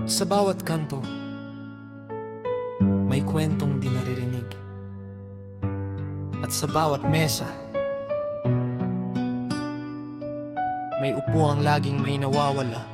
Sa bawat kanto, may kwentong di naririnig. At sa bawat mesa, may upuang laging may nawawala.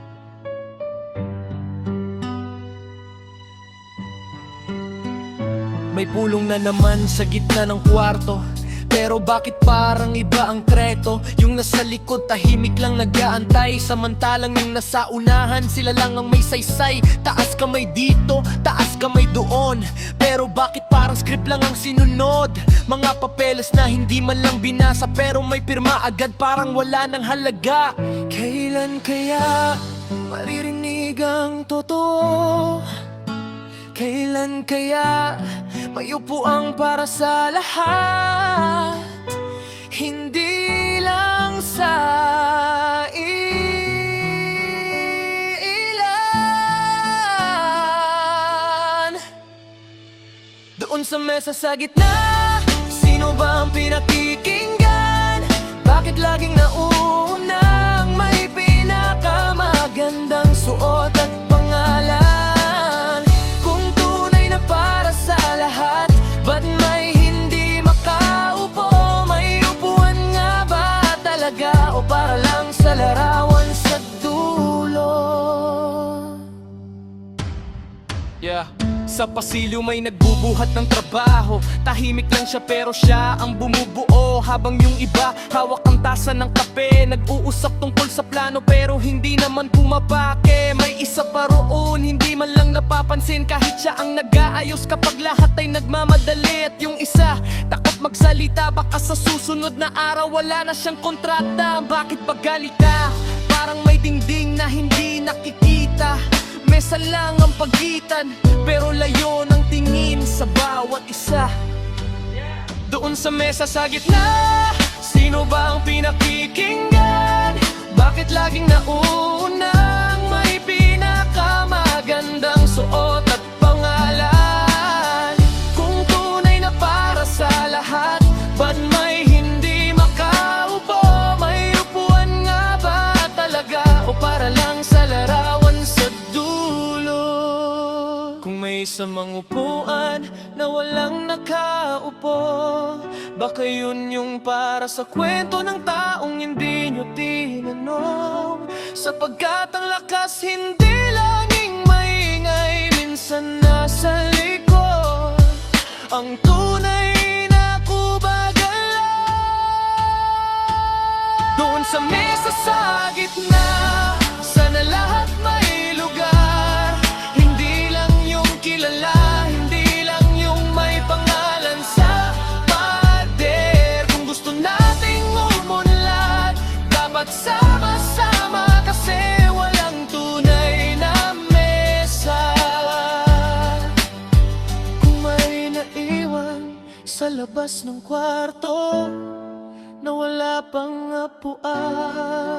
May pulong na naman sa gitna ng kwarto, pero bakit parang iba ang kreto? Yung nasa likod tahimik lang nag-aantay, samantalang yung nasa unahan sila lang ang may saysay. Taas kamay dito, taas kamay doon, pero bakit parang script lang ang sinunod? Mga papeles na hindi man lang binasa, pero may pirma agad parang wala ng halaga. Kailan kaya maririnig ang totoo? Kailan kaya may upuang para sa lahat? Hindi lang sa ilan. Doon sa mesa sa gitna, sino ba ang pinakikinggan? Bakit laging naunang may pinakamagandang suot at pangalan? Ba't may hindi makaupo? May upuan nga ba talaga? O para lang sa larawan sa dulo? Sa pasilyo may nagbubuhat ng trabaho. Tahimik lang siya pero siya ang bumubuo, habang yung iba hawak ang tasa ng kape. Nag-uusap tungkol sa plano pero hindi naman pumapake. May isa pa roon hindi man lang napapansin, kahit siya ang nag-aayos kapag lahat ay nagmamadali. At yung isa takot magsalita, baka sa susunod na araw wala na siyang kontrata. Bakit ba galita? Parang may dingding na hindi nakikita. Mesa lang ang pagitan, pero layo ng tingin sa bawat isa. Doon sa mesa sa gitna, sino ba ang pinakikinggan? Bakit laging naunang may pinakamagandang suot at pangalan? Kung tunay na para sa lahat, ba't may hindi makaupo? May upuan nga ba talaga? O para lang sa larawan sa dulo? Kung may isang upuan na walang nakaupo, baka yun yung para sa kwento ng taong hindi nyo tinanong. Sapagkat ang lakas hindi laging maingay, minsan nasa likod ang tunay na kubagalan. Doon sa mesa sa gitna, sana lahat may lugar. Hindi lang yung kilala, hindi lang yung may pangalan sa pader. Kung gusto nating umunlad, dapat sama-sama, kasi walang tunay na mesa kung may naiwan sa labas ng kwarto na wala pang apuan.